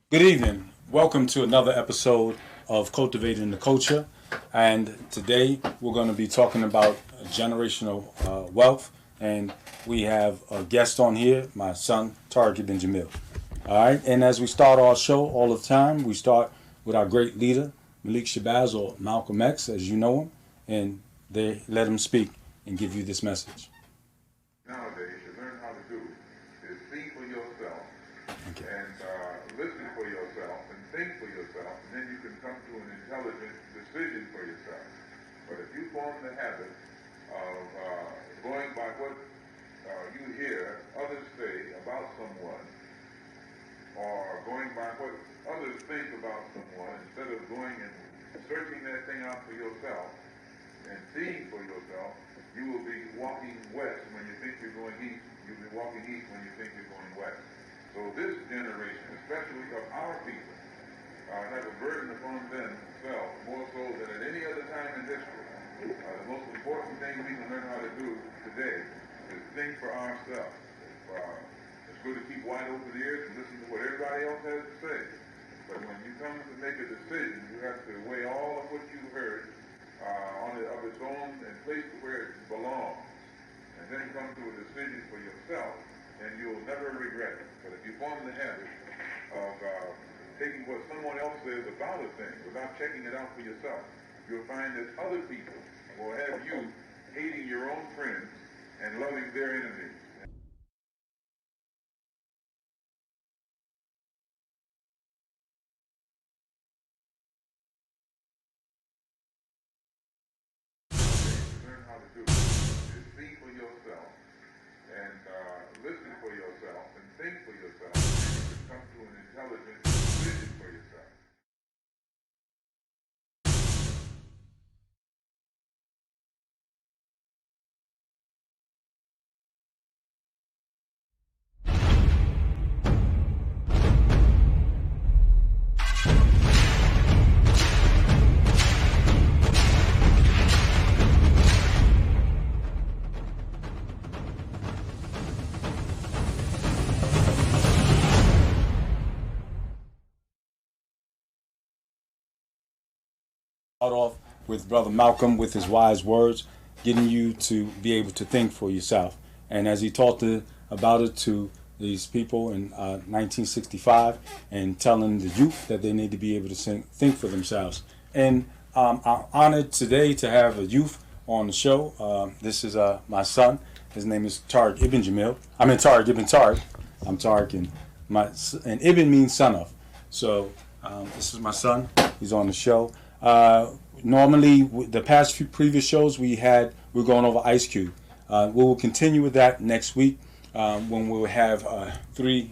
Good evening. Welcome to another episode of Cultivating the Culture. And today we're going to be talking about generational wealth. And we have a guest on here, my son, TariqibnJamil. All right. And as we start our show all the time, we start with our great leader, Malik Shabazz, or Malcolm X, as you know him. And they let him speak and give you this message. Nowadays, to learn how to do is see for yourself Okay. and listen for yourself and think for yourself, and then you can come to an intelligent decision for yourself. But if you form the habit of going by what you hear others say about someone, or going by what others think about someone, instead of going and searching that thing out for yourself and seeing for yourself, you will be walking west when you think you're going east. You'll be walking east when you think you're going west. So this generation, especially of our people, have a burden upon themselves more so than at any other time in history. The most important thing we can learn how to do today is think for ourselves. It's good to keep wide open ears and listen to what everybody else has to say. But when you come to make a decision, you have to weigh all of what you've heard of its own and place it where it belongs. And then come to a decision for yourself, and you'll never regret it. But if you form the habit of taking what someone else says about a thing without checking it out for yourself, you'll find that other people will have you hating your own friends and loving their enemies. Learn how to do is see for yourself and listen for yourself and think for yourself, and you can come to an intelligent decision for yourself. Start off with Brother Malcolm with his wise words, getting you to be able to think for yourself. And as he talked about it to these people in 1965 and telling the youth that they need to be able to think for themselves. And I'm honored today to have a youth on the show. This is my son. His name is Tariq Ibn Jamil. I mean Tariq Ibn Tariq. I'm Tariq, and Ibn means son of. So this is my son. He's on the show. Normally, the past few previous shows we're going over Ice Cube. We will continue with that next week when we'll have three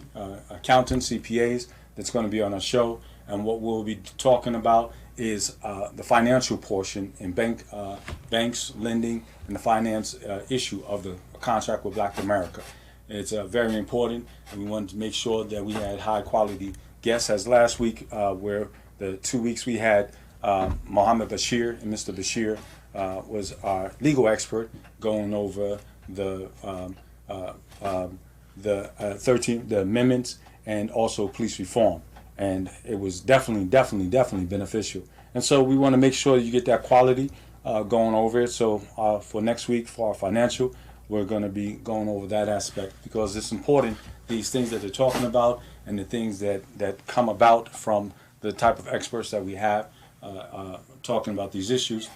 accountants, CPAs, that's going to be on our show. And what we'll be talking about is the financial portion in banks, lending, and the finance issue of the contract with Black America. It's very important, and we wanted to make sure that we had high quality guests. As last week, where the 2 weeks we had Mohammed Bashir, and Mr. Bashir was our legal expert going over the 13 the amendments and also police reform, and it was definitely beneficial. And so we want to make sure you get that quality going over it. So for next week for our financial, we're going to be going over that aspect because it's important. These things that they're talking about and the things that come about from the type of experts that we have. Talking about these issues.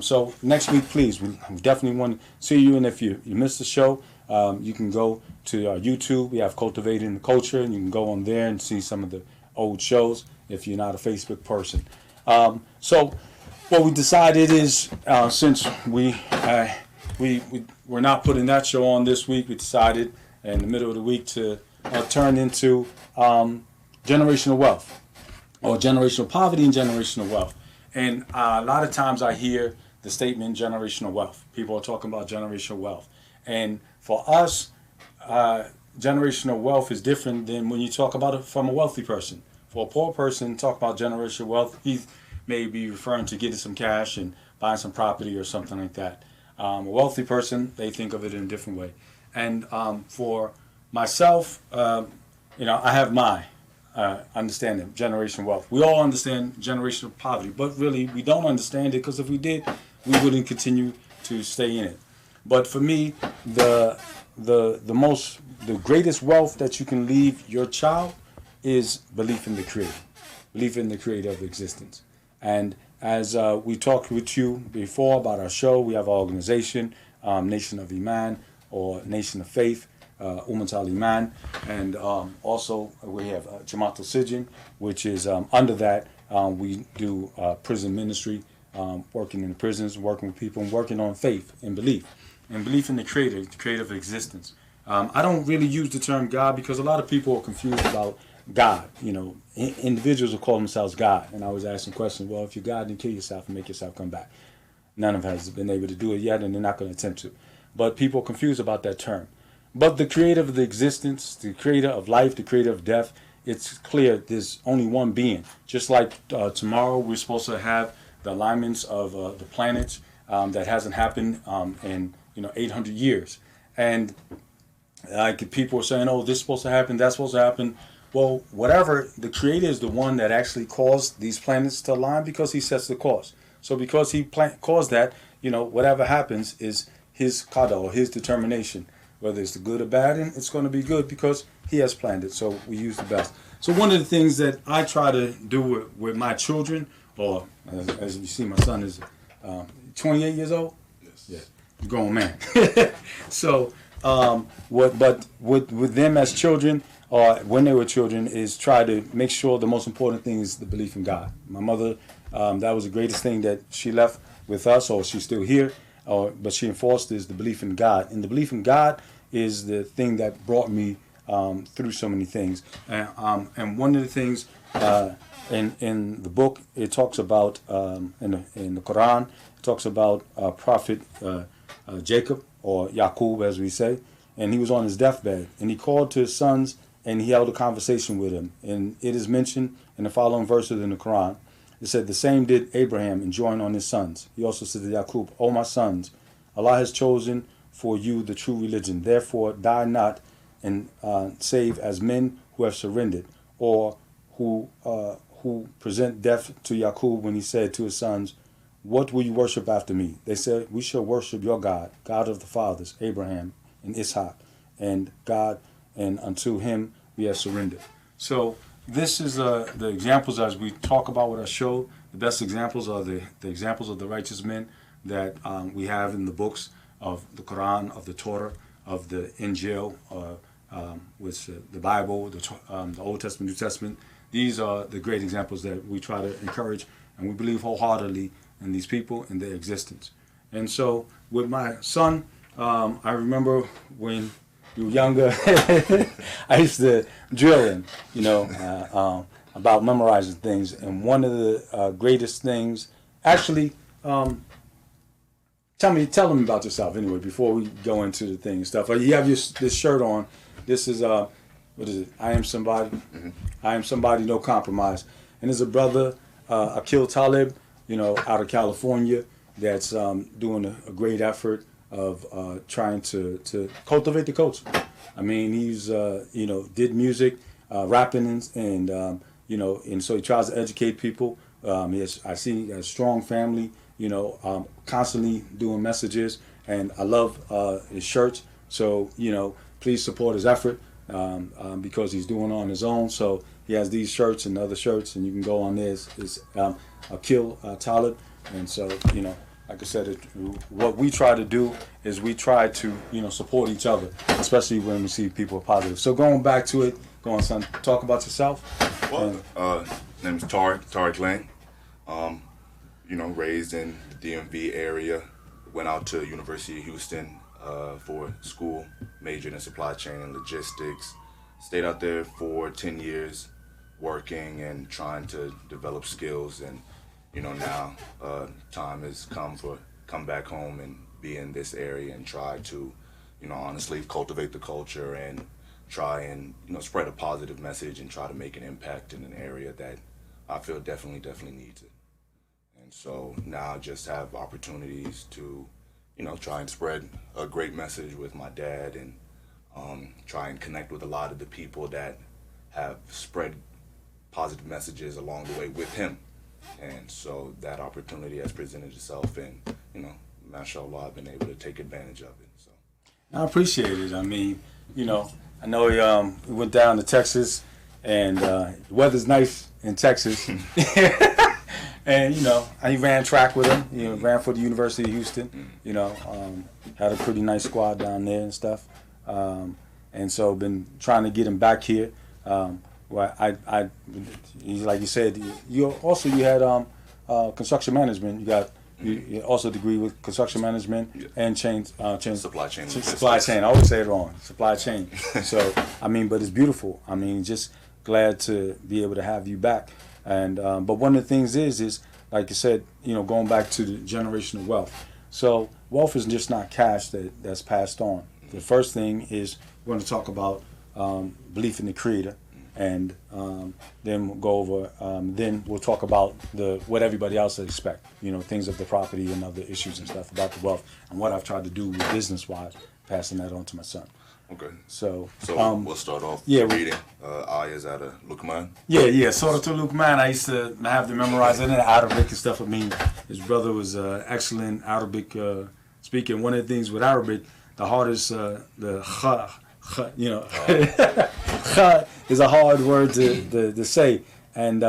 So next week, please, we definitely want to see you. And if you missed the show, you can go to our YouTube. We have Cultivating the Culture, and you can go on there and see some of the old shows if you're not a Facebook person. So what we decided is since we're not putting that show on this week, we decided in the middle of the week to turn into generational wealth, or generational poverty and generational wealth. And a lot of times I hear the statement generational wealth. People are talking about generational wealth. And for us, generational wealth is different than when you talk about it from a wealthy person. For a poor person, talk about generational wealth, he may be referring to getting some cash and buying some property or something like that. A wealthy person, they think of it in a different way. And for myself, I have mine. understanding generational wealth. We all understand generational poverty, but really we don't understand it, because if we did, we wouldn't continue to stay in it. But for me, the greatest wealth that you can leave your child is belief in the Creator, belief in the Creator of existence. And as we talked with you before about our show, we have our organization, Nation of Iman, or Nation of Faith, Ummat al Iman, and also we have Jamaat al Sijin, which is under that we do prison ministry, working in prisons, working with people, and working on faith and belief in the Creator, the Creator of existence. I don't really use the term God because a lot of people are confused about God. You know, individuals will call themselves God, and I was asking questions. Well, if you're God, then kill yourself and make yourself come back. None of us has been able to do it yet, and they're not going to attempt to. But people are confused about that term. But the Creator of the existence, the Creator of life, the Creator of death, it's clear there's only one being. Just like tomorrow we're supposed to have the alignments of the planets that hasn't happened in 800 years. And like people are saying, oh, this is supposed to happen, that's supposed to happen. Well, whatever, the Creator is the one that actually caused these planets to align because he sets the course. So because he caused that, whatever happens is his qada, or his determination. Whether it's the good or bad, and it's going to be good because he has planned it. So we use the best. So one of the things that I try to do with my children, or as you see, my son is 28 years old. Yes. Yeah, grown man. So but with them as children, or when they were children, is try to make sure the most important thing is the belief in God. My mother, that was the greatest thing that she left with us, or she's still here. But she enforced is the belief in God, and the belief in God is the thing that brought me through so many things. And one of the things in the book, it talks about in the Quran, it talks about Prophet Jacob, or Yaqub as we say, and he was on his deathbed, and he called to his sons, and he held a conversation with him, and it is mentioned in the following verses in the Quran. It said, the same did Abraham, enjoin on his sons. He also said to Yaqub, O my sons, Allah has chosen for you the true religion. Therefore, die not, and save as men who have surrendered, or who present death to Yaqub when he said to his sons, what will you worship after me? They said, we shall worship your God, God of the fathers, Abraham and Ishaq, and God, and unto him we have surrendered. So this is the examples as we talk about with our show. The best examples are the examples of the righteous men that we have in the books of the Quran, of the Torah, of the Injil, which the Bible, the Old Testament, New Testament. These are the great examples that we try to encourage, and we believe wholeheartedly in these people and their existence. And so with my son, I remember when you were younger, I used to drill him, about memorizing things. And one of the greatest things, actually, tell them about yourself anyway before we go into the thing and stuff. You have this shirt on. This is what is it? I am somebody. Mm-hmm. I am somebody, no compromise. And there's a brother, Akil Talib, out of California, that's doing a great effort of trying to cultivate the culture. I mean, he's did music, rapping, and and so he tries to educate people. I see he has a strong family. Constantly doing messages, and I love his shirts. So please support his effort because he's doing it on his own. So he has these shirts and other shirts, and you can go on there. It's Akil Talib, and so like I said, what we try to do is we try to, support each other, especially when we see people are positive. So going back to it, go on, son, talk about yourself. Well, name is Tariq Lang. Raised in the DMV area, went out to University of Houston for school, majored in supply chain and logistics. Stayed out there for 10 years, working and trying to develop skills, and now time has come back home and be in this area and try to honestly cultivate the culture and try and spread a positive message and try to make an impact in an area that I feel definitely needs it. And so now I just have opportunities to try and spread a great message with my dad, and try and connect with a lot of the people that have spread positive messages along the way with him. And so that opportunity has presented itself, and mashallah, I've been able to take advantage of it. So I appreciate it. I mean, I know we went down to Texas, and the weather's nice in Texas. And I ran track with him. Ran for the University of Houston. Had a pretty nice squad down there and stuff. And so been trying to get him back here. Like you said, you had construction management. You got you also a degree with construction management and supply chain. Supply chain. I always say it wrong. Supply chain. So but it's beautiful. Just glad to be able to have you back. And but one of the things is like you said, going back to the generational wealth. So wealth is just not cash that's passed on. The first thing is we're going to talk about belief in the Creator, and then we'll go over. Then we'll talk about what everybody else expect. Things of the property and other issues and stuff about the wealth, and what I've tried to do with business-wise, passing that on to my son. Okay. So we'll start off reading ayahs out of Luqman. Yeah. Surah to Luqman, I used to have to memorize it in Arabic and stuff. His brother was excellent Arabic speaker. One of the things with Arabic, the hardest, the kha, kha is a hard word to say. And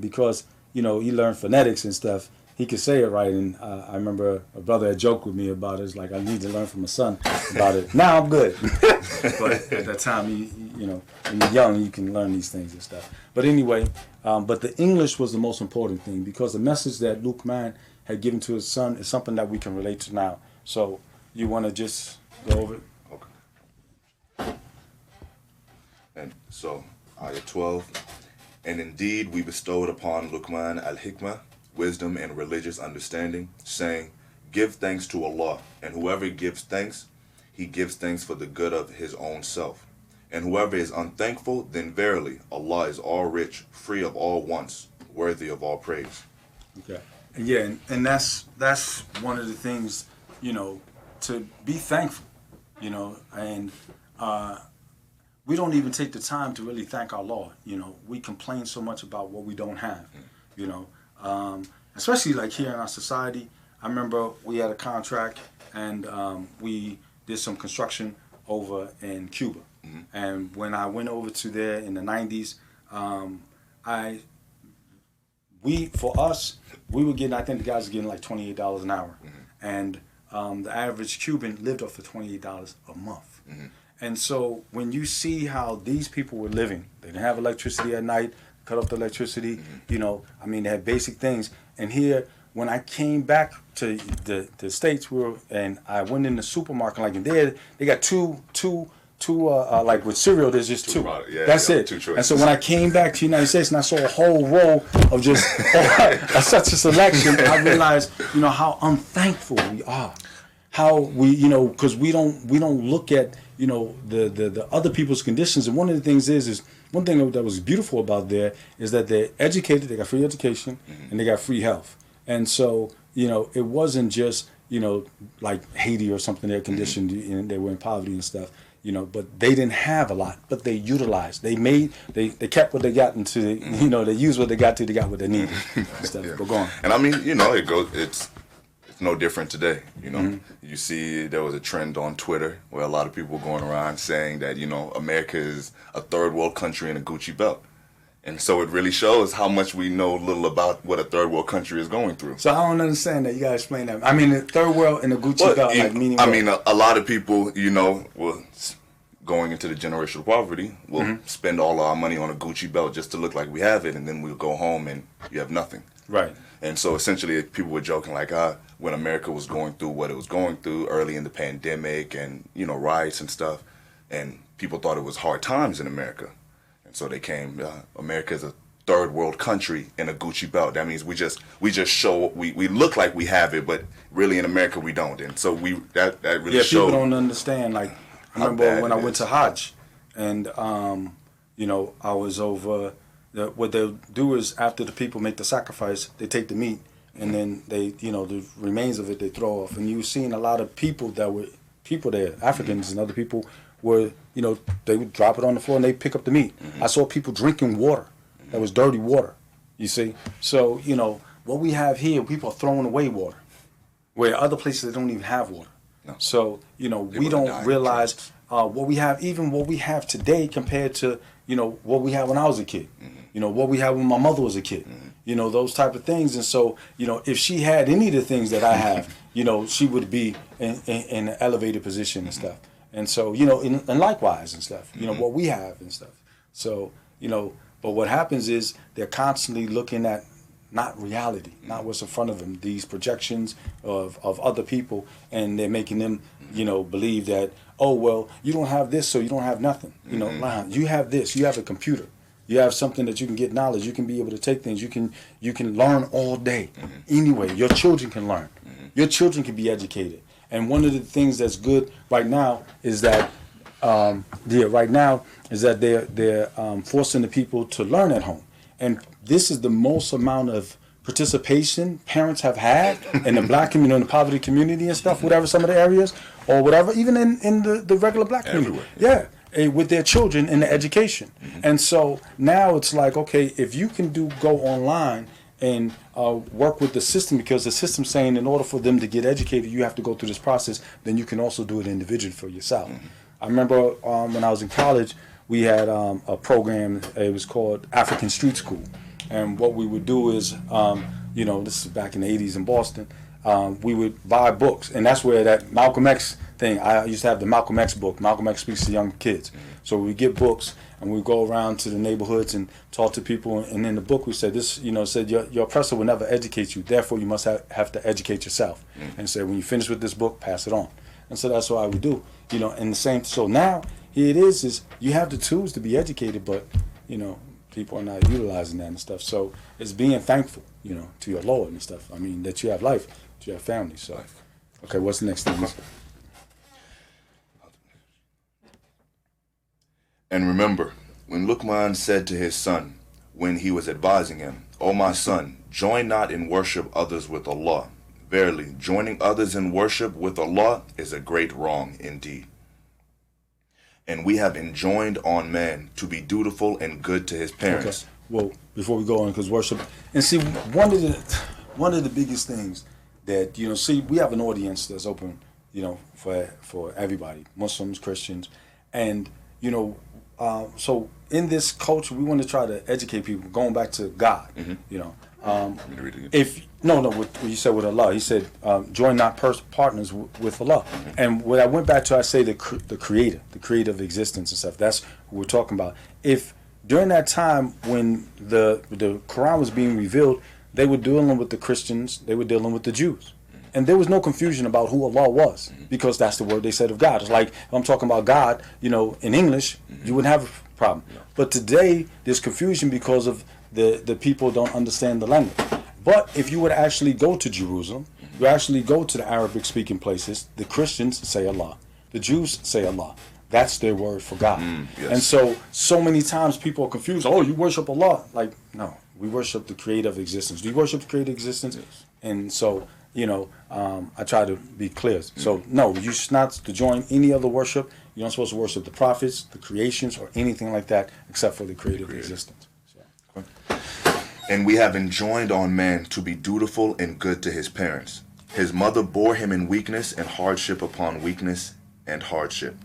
because, he learned phonetics and stuff, he could say it right. And I remember a brother had joked with me about it. It's like, I need to learn from my son about it. Now I'm good. But at that time, when you're young, you can learn these things and stuff. But anyway, but the English was the most important thing, because the message that Luqman had given to his son is something that we can relate to now. So you want to just go over it? Okay. And so, ayah 12. And indeed we bestowed upon Luqman al-Hikmah, wisdom and religious understanding, saying, give thanks to Allah, and whoever gives thanks, he gives thanks for the good of his own self. And whoever is unthankful, then verily Allah is all rich, free of all wants, worthy of all praise. Okay. Yeah, and that's one of the things, to be thankful, and we don't even take the time to really thank our Lord. We complain so much about what we don't have, especially like here in our society. I remember we had a contract, and we did some construction over in Cuba. Mm-hmm. And when I went over to there in the 90s, we were getting, I think the guys were getting like $28 an hour. Mm-hmm. And the average Cuban lived off of $28 a month. Mm-hmm. And so when you see how these people were living, they didn't have electricity at night, cut off the electricity, mm-hmm. They had basic things. And here, when I came back to the States, and I went in the supermarket, like in there, they got two like with cereal, there's just two. That's it. And so when I came back to the United States and I saw a whole row of just such a selection, I realized, how unthankful we are. How we, because we don't look at, the other people's conditions. And one of the things is one thing that was beautiful about there is that they're educated, they got free education, mm-hmm. and they got free health. And so, it wasn't just, like Haiti or something, they're conditioned, mm-hmm. and they were in poverty and stuff. But they didn't have a lot, but they utilized. They kept what they got into, they used what they got till they got what they needed. And stuff. Yeah. But go on. And it's no different today. Mm-hmm. You see there was a trend on Twitter where a lot of people were going around saying that, America is a third world country in a Gucci belt. And so it really shows how much we know little about what a third world country is going through. So I don't understand that. You gotta explain that. The third world in a Gucci belt, meaning. A lot of people, going into the generational poverty, will mm-hmm. spend all our money on a Gucci belt just to look like we have it, and then we'll go home and you have nothing. Right. And so essentially, people were joking like, when America was going through what it was going through early in the pandemic and riots and stuff, and people thought it was hard times in America. So they came, America is a third world country in a Gucci belt. That means we just show, we look like we have it, but really in America we don't. And so that really showed. Yeah, people don't understand. Like, I remember when I went to Hajj, and, I was over, what they'll do is after the people make the sacrifice, they take the meat, and then they, the remains of it they throw off. And you were seeing a lot of people there, Africans and other people, were, they would drop it on the floor and they pick up the meat. Mm-hmm. I saw people drinking water. That was dirty water, you see. So, you know, what we have here, people are throwing away water, where other places they don't even have water. No. So, you know, we don't realize what we have, even what we have today compared to, you know, what we had when I was a kid. You know, what we had when my mother was a kid. You know, those type of things. And so, you know, if she had any of the things that I have, you know, she would be in an elevated position and stuff. And so, you know, and likewise and stuff, you know, what we have and stuff. So, you know, but what happens is they're constantly looking at not reality, not what's in front of them, these projections of other people, and they're making them, you know, believe that, oh, well, you don't have this, so you don't have nothing. You know, you have this, you have a computer. You have something that you can get knowledge. You can be able to take things. You can learn all day. Anyway, your children can learn. Your children can be educated. And one of the things that's good right now is that they're forcing the people to learn at home. And this is the most amount of participation parents have had in the black community, in the poverty community and stuff, whatever some of the areas, or whatever, even in the regular black community. Everywhere. Yeah. With their children in the education. And so now it's like, okay, if you can go online and work with the system, because the system's saying in order for them to get educated, you have to go through this process, then you can also do it individually for yourself. I remember when I was in college, we had a program, it was called African Street School. And what we would do is, you know, this is back in the 80s in Boston, we would buy books. And that's where that Malcolm X thing, I used to have the Malcolm X book. Malcolm X speaks to young kids. So we get books and we go around to the neighborhoods and talk to people. And in the book we said this, you know, said your oppressor will never educate you. Therefore, you must have to educate yourself. And said, when you finish with this book, pass it on. And so that's what I would do, you know, and the same. So now here it is you have the tools to be educated, but, you know, people are not utilizing that and stuff. So it's being thankful, you know, to your Lord and stuff. I mean, that you have life, that you have family. So, okay, what's the next thing? And remember, when Luqman said to his son, when he was advising him, O my son, join not in worship others with Allah. Verily, joining others in worship with Allah is a great wrong indeed. And we have enjoined on man to be dutiful and good to his parents. Okay. Well, before we go on, because worship, and see, one of the biggest things that, you know, see, we have an audience that's open, you know, for everybody, Muslims, Christians, and, you know, so in this culture, we want to try to educate people, going back to God, you know. What you said with Allah, he said, join not partners with Allah. And what I went back to, I say the creator, the creator of existence and stuff. That's what we're talking about. If during that time when the Quran was being revealed, they were dealing with the Christians, they were dealing with the Jews. And there was no confusion about who Allah was, because that's the word they said of God. It's like, if I'm talking about God, you know, in English, you wouldn't have a problem. But today, there's confusion because of the people don't understand the language. But if you would actually go to Jerusalem, you actually go to the Arabic-speaking places, the Christians say Allah, the Jews say Allah. That's their word for God. And so many times people are confused. Oh, you worship Allah. Like, no, we worship the creator of existence. Do you worship the creator of existence? Yes. And so, you know, I try to be clear. So, no, you're not to join any other worship. You're not supposed to worship the prophets, the creations, or anything like that, except for the creator of existence. So. And we have enjoined on man to be dutiful and good to his parents. His mother bore him in weakness and hardship upon weakness and hardship.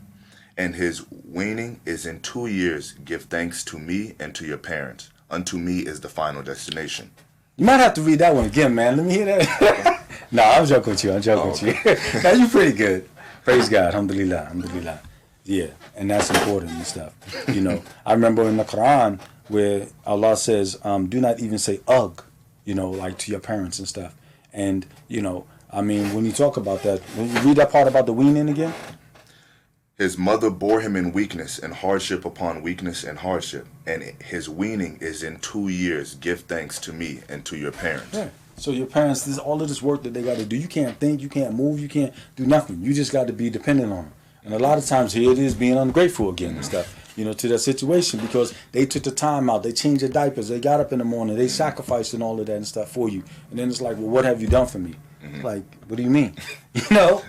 And his weaning is in 2 years. Give thanks to me and to your parents. Unto me is the final destination. You might have to read that one again, man. Let me hear that. No, I'm joking with you. With you. Now, you're pretty good. Praise God. Alhamdulillah. Alhamdulillah. Yeah, and that's important and stuff. You know, I remember in the Quran where Allah says, do not even say ugh, you know, like to your parents and stuff. And, you know, I mean, when you talk about that, when you read that part about the weaning again? His mother bore him in weakness and hardship upon weakness and hardship. And his weaning is in 2 years. Give thanks to me and to your parents. Yeah. So your parents, this all of this work that they got to do, you can't think, you can't move, you can't do nothing. You just got to be dependent on them. And a lot of times here it is being ungrateful again and stuff, you know, to that situation, because they took the time out, they changed their diapers, they got up in the morning, they sacrificed and all of that and stuff for you. And then it's like, well, what have you done for me? Like, what do you mean? You know?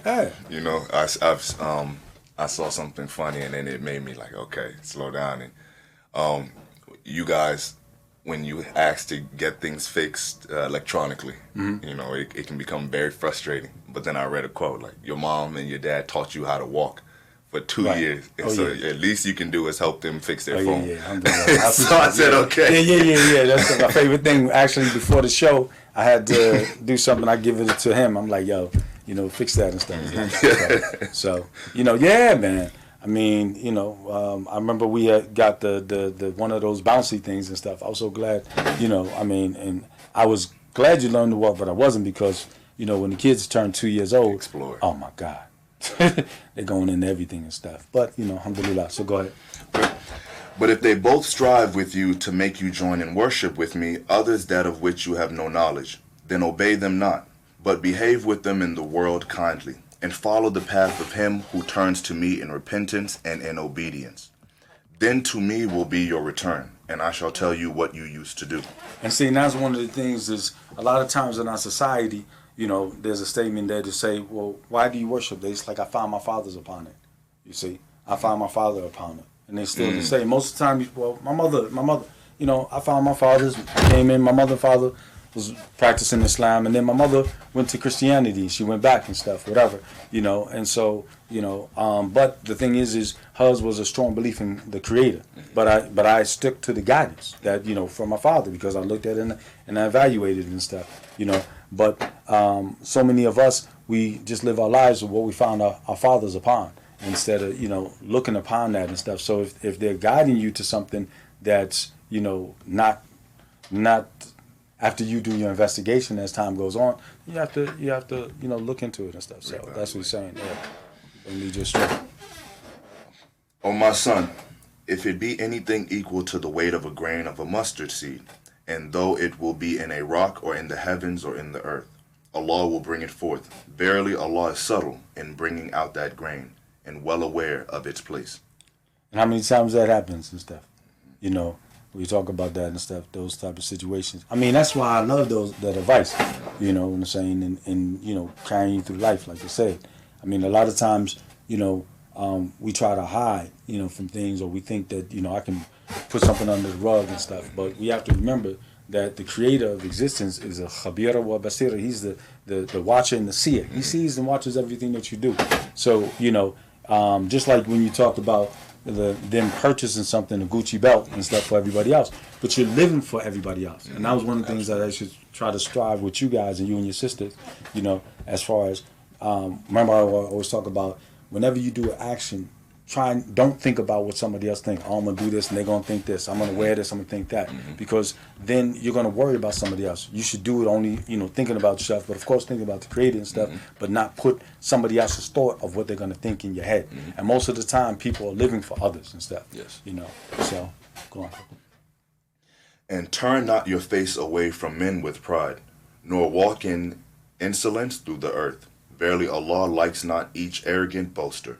Yeah. You know, I saw something funny and then it made me like, okay, slow down. And you guys, when you ask to get things fixed electronically, you know, it can become very frustrating. But then I read a quote like, your mom and your dad taught you how to walk for 2 Right. years, and Oh, so yeah. at least you can do is help them fix their Oh, phone. yeah, yeah. So I said, okay. Yeah. That's my favorite thing. Actually, before the show, I had to do something. I give it to him. I'm like, yo, you know, fix that and stuff. So, you know, yeah, man. I mean, you know, I remember we had got the one of those bouncy things and stuff. I was so glad, you know, I mean, and I was glad you learned to walk, but I wasn't, because, you know, when the kids turn 2 years old, Explore. oh my God, they're going into everything and stuff. But, you know, alhamdulillah. So go ahead. But if they both strive with you to make you join in worship with me, others that of which you have no knowledge, then obey them not, but behave with them in the world kindly, and follow the path of him who turns to me in repentance and in obedience. Then to me will be your return, and I shall tell you what you used to do. And see, and that's one of the things is a lot of times in our society, you know, there's a statement there to say, well, why do you worship? It's like, I found my fathers upon it. You see, I found my father upon it. And they still the same. Most of the time, well, my mother, you know, I found my fathers, came in, my mother and father was practicing Islam, and then my mother went to Christianity. She went back and stuff, whatever, you know. And so, you know, but the thing is hers was a strong belief in the Creator. But I stuck to the guidance that, you know, from my father, because I looked at it and I evaluated it and stuff, you know. But so many of us, we just live our lives with what we found our fathers upon, instead of, you know, looking upon that and stuff. So if they're guiding you to something that's, you know, not after you do your investigation as time goes on, you have to you know, look into it and stuff. So that's what he's saying there. And you just O my son, if it be anything equal to the weight of a grain of a mustard seed, and though it will be in a rock or in the heavens or in the earth, Allah will bring it forth. Verily Allah is subtle in bringing out that grain, and well aware of its place. And how many times that happens and stuff, you know, we talk about that and stuff, those type of situations. I mean, that's why I love that advice, you know what I'm saying, and you know, carrying you through life, like you said. I mean, a lot of times, you know, we try to hide, you know, from things, or we think that, you know, I can put something under the rug and stuff, but we have to remember that the creator of existence is a khabira wa basira. He's the watcher and the seer. He sees and watches everything that you do. So, you know, just like when you talked about them purchasing something, a Gucci belt and stuff for everybody else, but you're living for everybody else. And that was one of the things that I should try to strive with you guys and you and your sisters, you know, as far as, remember I always talk about, whenever you do an action, don't think about what somebody else thinks. Oh, I'm going to do this and they're going to think this. I'm going to wear this, I'm going to think that. Because then you're going to worry about somebody else. You should do it only, you know, thinking about yourself, but of course thinking about the creator and stuff, but not put somebody else's thought of what they're going to think in your head. And most of the time, people are living for others and stuff. Yes. You know, so, go on. And turn not your face away from men with pride, nor walk in insolence through the earth. Verily Allah likes not each arrogant boaster.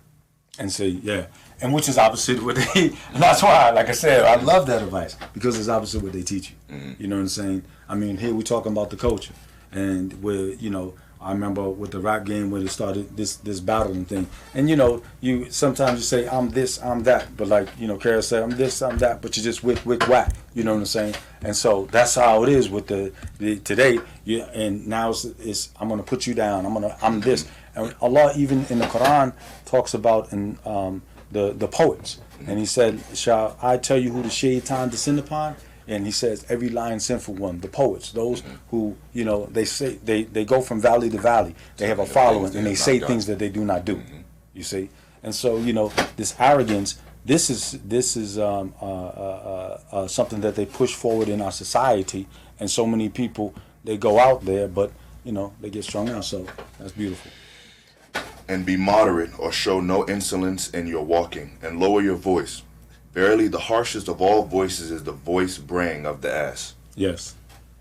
And say, yeah, and which is opposite of what they, and that's why, like I said, I love that advice, because it's opposite of what they teach you. You know what I'm saying? I mean, here we're talking about the culture, and where, you know, I remember with the rap game where they started this battling thing, and you know, you sometimes you say I'm this, I'm that, but like, you know, Kara said I'm this, I'm that, but you just wick whack. You know what I'm saying? And so that's how it is with the today. And now it's I'm gonna put you down. I'm this. And Allah even in the Quran talks about in the poets, and He said, "Shall I tell you who the shaitan descend upon?" And He says, "Every lying, sinful one." The poets, those who, you know, they say they go from valley to valley. They have a following, and they say things that they do not do. You see, and so, you know, this arrogance. This is something that they push forward in our society, and so many people, they go out there, but you know, they get strung out. So that's beautiful. And be moderate, or show no insolence in your walking, and lower your voice. Verily, the harshest of all voices is the voice braying of the ass. Yes,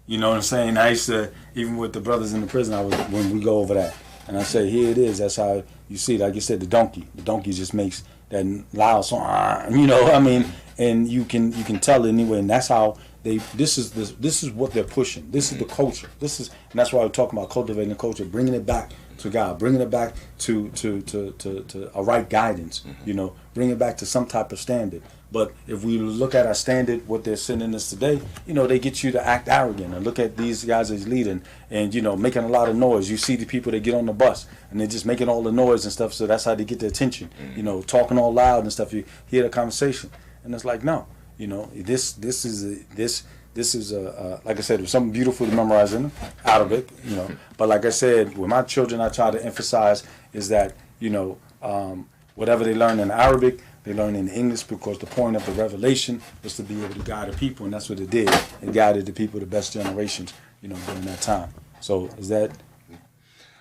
you know what I'm saying. I used to, even with the brothers in the prison, when we go over that, and I say, here it is. That's how you see, like you said, the donkey. The donkey just makes that loud song, you know. I mean, and you can tell it anyway, and that's how they. This is what they're pushing. This is the culture. And that's why we're talking about cultivating the culture, bringing it back to God, bringing it back to a right guidance, you know, bring it back to some type of standard. But if we look at our standard, what they're sending us today, you know, they get you to act arrogant and look at these guys as leading and, you know, making a lot of noise. You see the people that get on the bus and they're just making all the noise and stuff. So that's how they get the attention, you know, talking all loud and stuff. You hear the conversation and it's like, no, you know, this is like I said, there's something beautiful to memorize in Arabic, you know. But like I said, with my children, I try to emphasize is that, you know, whatever they learn in Arabic, they learn in English, because the point of the revelation was to be able to guide the people, and that's what it did. It guided the people, the best generations, you know, during that time. So is that...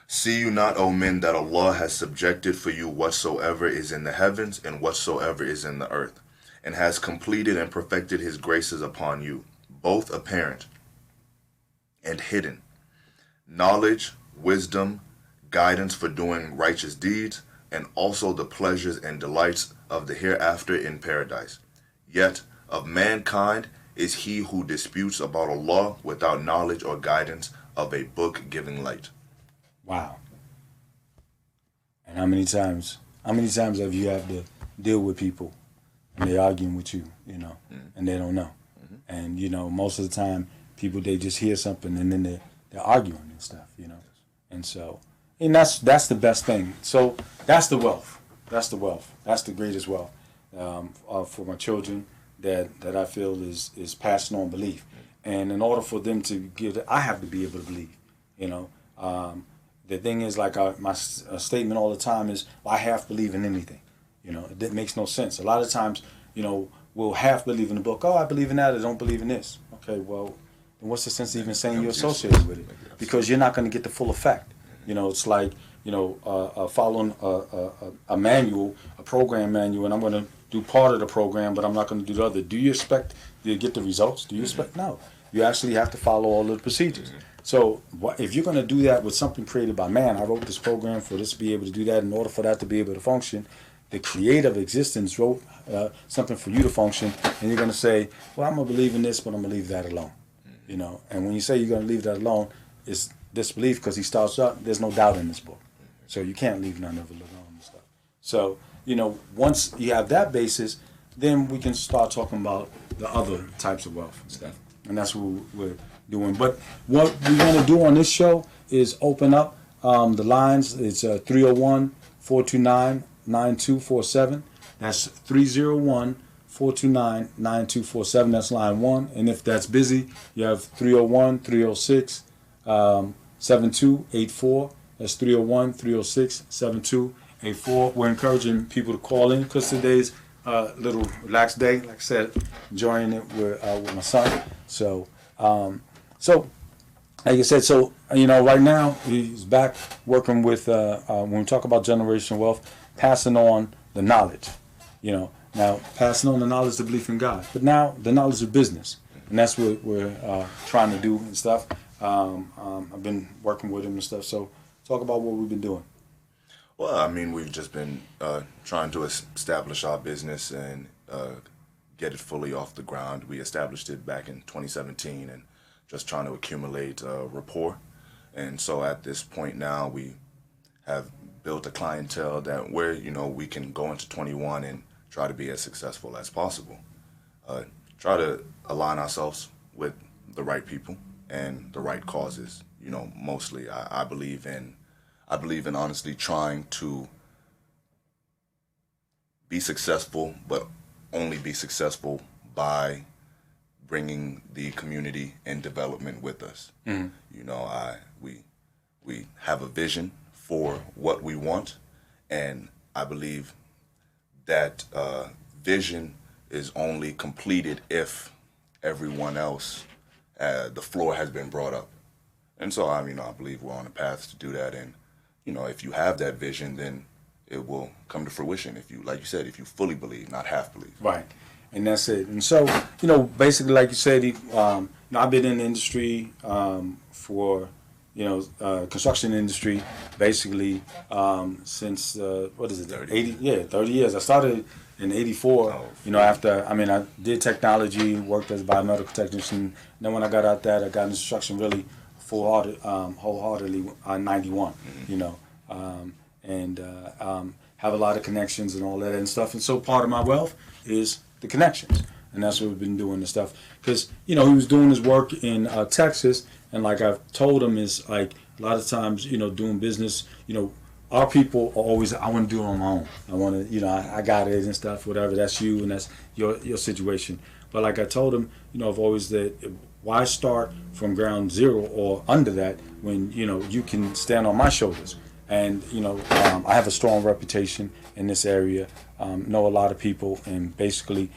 See you not, O men, that Allah has subjected for you whatsoever is in the heavens and whatsoever is in the earth, and has completed and perfected his graces upon you, both apparent and hidden, knowledge, wisdom, guidance for doing righteous deeds, and also the pleasures and delights of the hereafter in paradise. Yet of mankind is he who disputes about Allah without knowledge or guidance of a book giving light. Wow. And how many times have you had to deal with people and they're arguing with you, you know, and they don't know. And, you know, most of the time people, they just hear something and then they're arguing and stuff, you know. And so, and that's the best thing. So that's the wealth. That's the wealth. That's the greatest wealth for my children that I feel is passing on belief. And in order for them to give it, I have to be able to believe, you know. The thing is, like my statement all the time is, I half believe in anything. You know, it makes no sense. A lot of times, you know, we'll half believe in the book. Oh, I believe in that. I don't believe in this. Okay, well, then what's the sense of even saying you're associated with it? Because you're not going to get the full effect. You know, it's like, you know, following a manual, a program manual, and I'm going to do part of the program, but I'm not going to do the other. Do you expect to get the results? Do you expect? No. You actually have to follow all the procedures. So if you're going to do that with something created by man, I wrote this program for this to be able to do that. In order for that to be able to function, the creative existence wrote something for you to function, and you're going to say, well, I'm going to believe in this, but I'm going to leave that alone. You know, and when you say you're going to leave that alone, it's disbelief, because he starts up, there's no doubt in this book. So you can't leave none of it alone and stuff. So, you know, once you have that basis, then we can start talking about the other types of wealth and stuff. And that's what we're doing. But what we want to do on this show is open up the lines. It's 301-429-9247. That's 301-429-9247. That's line 1. And if that's busy, you have 301-306-7284. That's 301-306-7284. We're encouraging people to call in, because today's a little relaxed day. Like I said, enjoying it with my son. So, like I said, so, you know, right now he's back working with, when we talk about generational wealth, passing on the knowledge, you know. Now, passing on the knowledge, the belief in God. But now, the knowledge of business. And that's what we're trying to do and stuff. I've been working with him and stuff. So, talk about what we've been doing. Well, I mean, we've just been trying to establish our business and get it fully off the ground. We established it back in 2017 and just trying to accumulate rapport. And so at this point now, we have built a clientele that where, you know, we can go into 21 and try to be as successful as possible. Try to align ourselves with the right people and the right causes. You know, mostly I believe in honestly trying to be successful, but only be successful by bringing the community and development with us. You know, we have a vision for what we want, and I believe that vision is only completed if everyone else, the floor has been brought up. And so, I mean, I believe we're on a path to do that. And, you know, if you have that vision, then it will come to fruition. If you, like you said, if you fully believe, not half believe. Right. And that's it. And so, you know, basically, like you said, you know, I've been in the industry for, you know, construction industry, basically since, 30 years. I started in 84, you know, after, I mean, I did technology, worked as a biomedical technician. And then when I got out that, I got into construction really wholeheartedly in 91, you know. and have a lot of connections and all that and stuff. And so part of my wealth is the connections, and that's what we've been doing and stuff. Because he was doing his work in Texas, and like I've told him, is like a lot of times doing business, our people are always, I want to do it on my own. I want to, I got it and stuff, whatever. That's you and that's your situation. But like I told him, I've always that, why start from ground zero or under that when, you can stand on my shoulders? And, I have a strong reputation in this area, know a lot of people, and basically,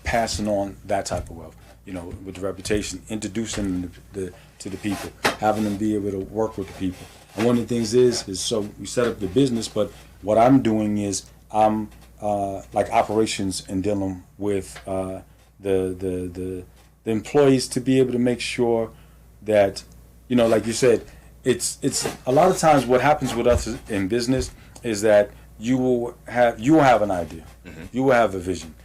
passing on that type of wealth, with the reputation, introducing to the people, having them be able to work with the people. And one of the things is so we set up the business, but what I'm doing is I'm like operations and dealing with the employees to be able to make sure that, like you said, it's a lot of times what happens with us in business is that you will have an idea, you will have a vision,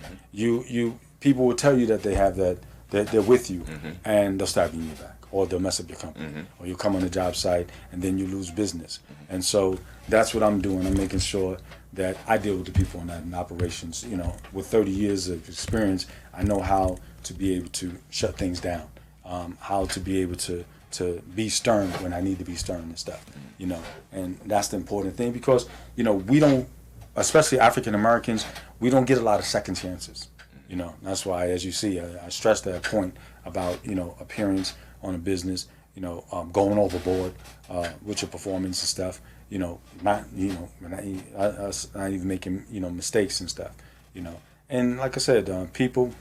people will tell you that they have that they're with you, and they'll stab you in your back, or they'll mess up your company, or you come on the job site and then you lose business. And so that's what I'm doing. I'm making sure that I deal with the people in operations. With 30 years of experience, I know how to be able to shut things down, how to be able to be stern when I need to be stern and stuff, and that's the important thing, because, we don't, especially African Americans, we don't get a lot of second chances. That's why, as you see, I stress that point about, appearance on a business, going overboard with your performance and stuff, not even making, mistakes and stuff, And like I said, people,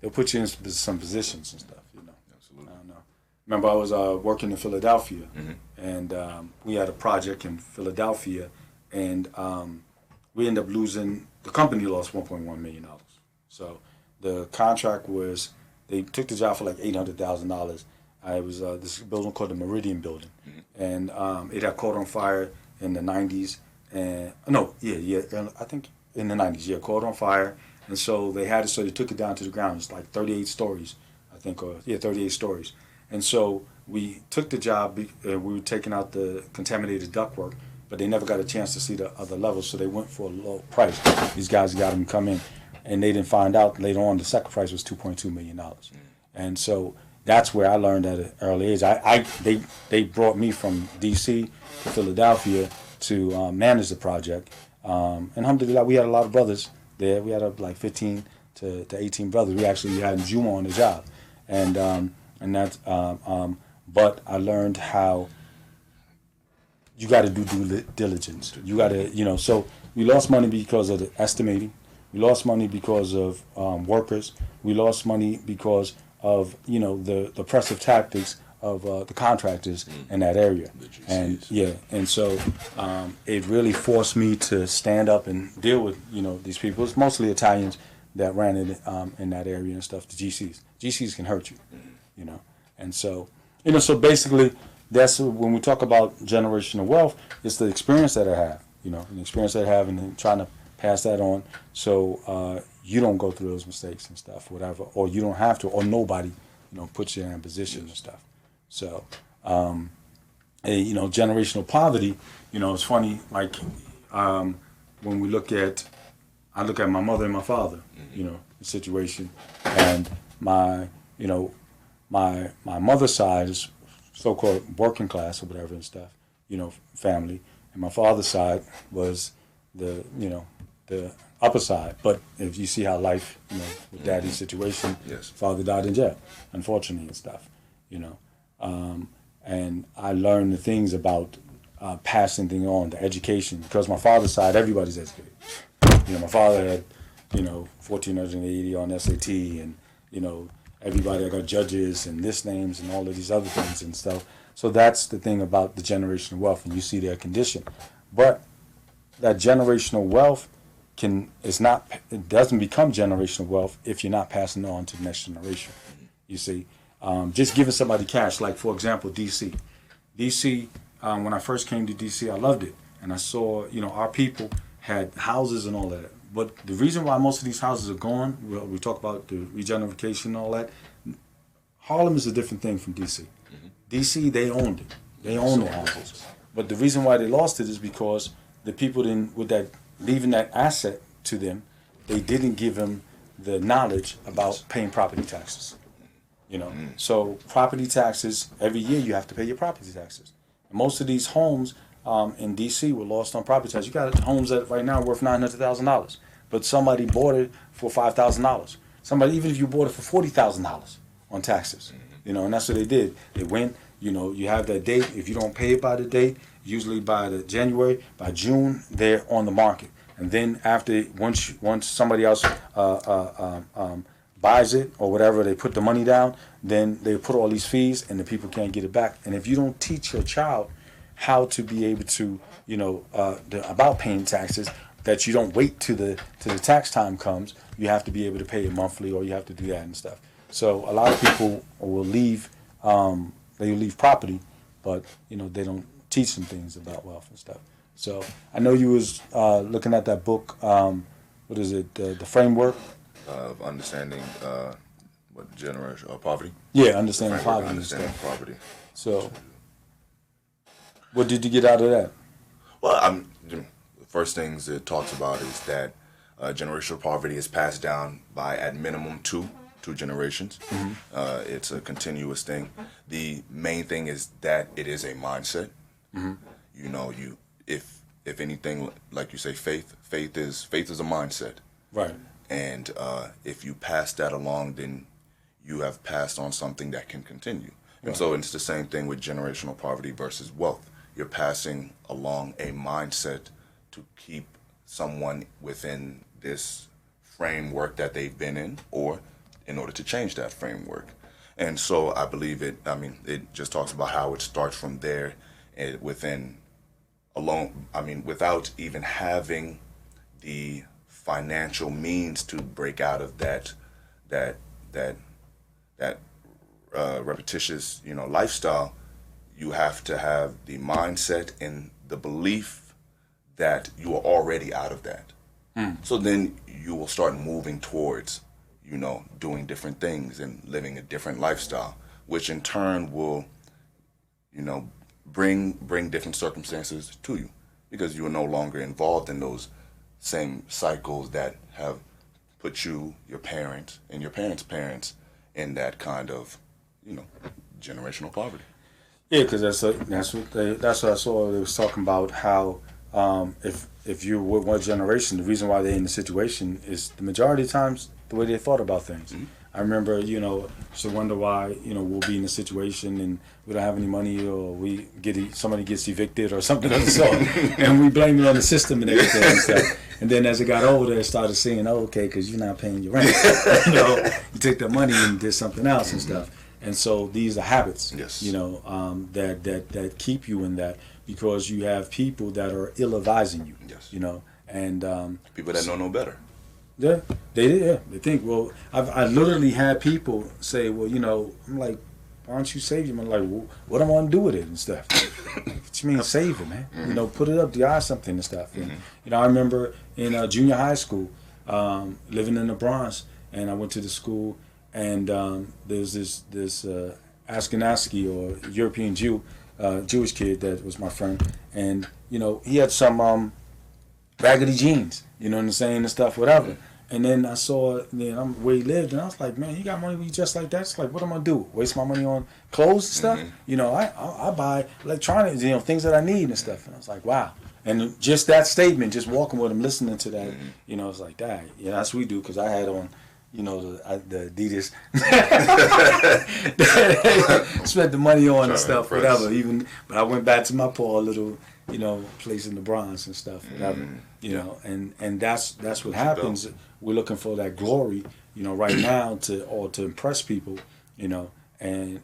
they'll put you in some positions and stuff, Absolutely. I don't know. Remember, I was working in Philadelphia, and we had a project in Philadelphia, and we ended up losing, the company lost $1.1 million. So the contract was, they took the job for like $800,000. It was this building called the Meridian Building, and it had caught on fire in the 90s, and I think in the 90s, caught on fire, and so they took it down to the ground. It's like 38 stories, I think, 38 stories. And so we took the job, we were taking out the contaminated ductwork, but they never got a chance to see the other levels, so they went for a low price. These guys got them come in, and they didn't find out later on the second price was $2.2 million. And so that's where I learned at an early age. They brought me from D.C. to Philadelphia to manage the project. And alhamdulillah, we had a lot of brothers there. We had like 15 to 18 brothers. We actually had Juma on the job. And that's, but I learned how you got to do due diligence. You got to, so we lost money because of the estimating. We lost money because of workers. We lost money because of, the oppressive tactics of the contractors in that area. And so it really forced me to stand up and deal with, these people. It's mostly Italians that ran it in that area and stuff, the GCs. GCs can hurt you. And so, so basically, that's when we talk about generational wealth, it's the experience that I have, the experience that I have, and then trying to pass that on so you don't go through those mistakes and stuff, whatever, or you don't have to, or nobody, puts you in a position and stuff. So, generational poverty, it's funny, like when we I look at my mother and my father, the situation, and my mother's side is so-called working class or whatever and stuff, family, and my father's side was the upper side. But if you see how life, with daddy's situation, father died in jail, unfortunately, and stuff, and I learned the things about passing things on, the education, because my father's side, everybody's educated. My father had, 1,480 on SAT, and, everybody, I got judges and list names and all of these other things and stuff. So that's the thing about the generational wealth, and you see their condition. But that generational wealth it doesn't become generational wealth if you're not passing it on to the next generation. You see, just giving somebody cash, like for example, DC. When I first came to DC, I loved it, and I saw, our people had houses and all that. But the reason why most of these houses are gone, we talk about the regentrification and all that. Harlem is a different thing from DC. DC, they owned it. They owned the houses. But the reason why they lost it is because the people didn't, with that, leaving that asset to them, they didn't give them the knowledge about paying property taxes. You know, so property taxes, every year you have to pay your property taxes. And most of these homes in D.C. were lost on property taxes. You got homes that right now are worth $900,000, but somebody bought it for $5,000. Somebody, even if you bought it for $40,000 on taxes, you know, and that's what they did. They went, you know, you have that date. If you don't pay it by the date, usually by the January, by June, they're on the market. And then after, once somebody else buys it or whatever, they put the money down, then they put all these fees and the people can't get it back. And if you don't teach your child how to be able to, you know, about paying taxes, that you don't wait till the tax time comes, you have to be able to pay it monthly, or you have to do that and stuff. So a lot of people will leave, they leave property, but, you know, they don't teach them things about wealth and stuff. So I know you was looking at that book, what is it, the framework? Of understanding what generational poverty. Yeah, understanding poverty. Understanding poverty. So, what did you get out of that? Well, the first things it talks about is that generational poverty is passed down by at minimum two generations. It's a continuous thing. The main thing is that it is a mindset. You know, if anything, like you say, faith is a mindset. Right. And if you pass that along, then you have passed on something that can continue. And so it's the same thing with generational poverty versus wealth. You're passing along a mindset to keep someone within this framework that they've been in, or in order to change that framework. And so I believe it just talks about how it starts from there, and without even having the financial means to break out of that repetitious, you know, lifestyle. You have to have the mindset and the belief that you are already out of that. So then you will start moving towards, you know, doing different things and living a different lifestyle, which in turn will, you know, bring different circumstances to you, because you are no longer involved in those same cycles that have put you, your parents, and your parents' parents in that kind of, you know, generational poverty. Yeah, because that's what I saw. They was talking about how if you were one generation, the reason why they're in the situation is the majority of times the way they thought about things. I remember, you know, used to wonder why, you know, we'll be in a situation and we don't have any money, or somebody gets evicted or something of the sort, and we blame it on the system and everything and stuff. And then as it got older, it started saying, "Oh, okay, because you're not paying your rent, you know, you took that money and did something else and stuff." And so these are habits, you know, that keep you in that, because you have people that are ill-advising you, you know, and people that know no better. Yeah, they think, well, I literally had people say, well, you know, I'm like, why don't you save your money? Like, well, what am I gonna do with it and stuff? What you mean save it, man? You know, put it up, DI something and stuff. And, you know, I remember in junior high school, living in the Bronx, and I went to the school, and there's this Ashkenazi or European Jewish kid that was my friend, and you know, he had some raggedy jeans, you know what I'm saying, and stuff, whatever. And then I saw, where he lived, and I was like, man, you got money when you dress like that? It's like, what am I gonna do? Waste my money on clothes and stuff? You know, I buy electronics, you know, things that I need and stuff. And I was like, wow. And just that statement, just walking with him, listening to that, you know, it's like, that, yeah, that's what we do, because I had on, you know, the Adidas, spent the money on and stuff, whatever. But I went back to my poor little, you know, place in the Bronx and stuff, whatever. You know, and that's what happens. We're looking for that glory, you know, right now to impress people, you know, and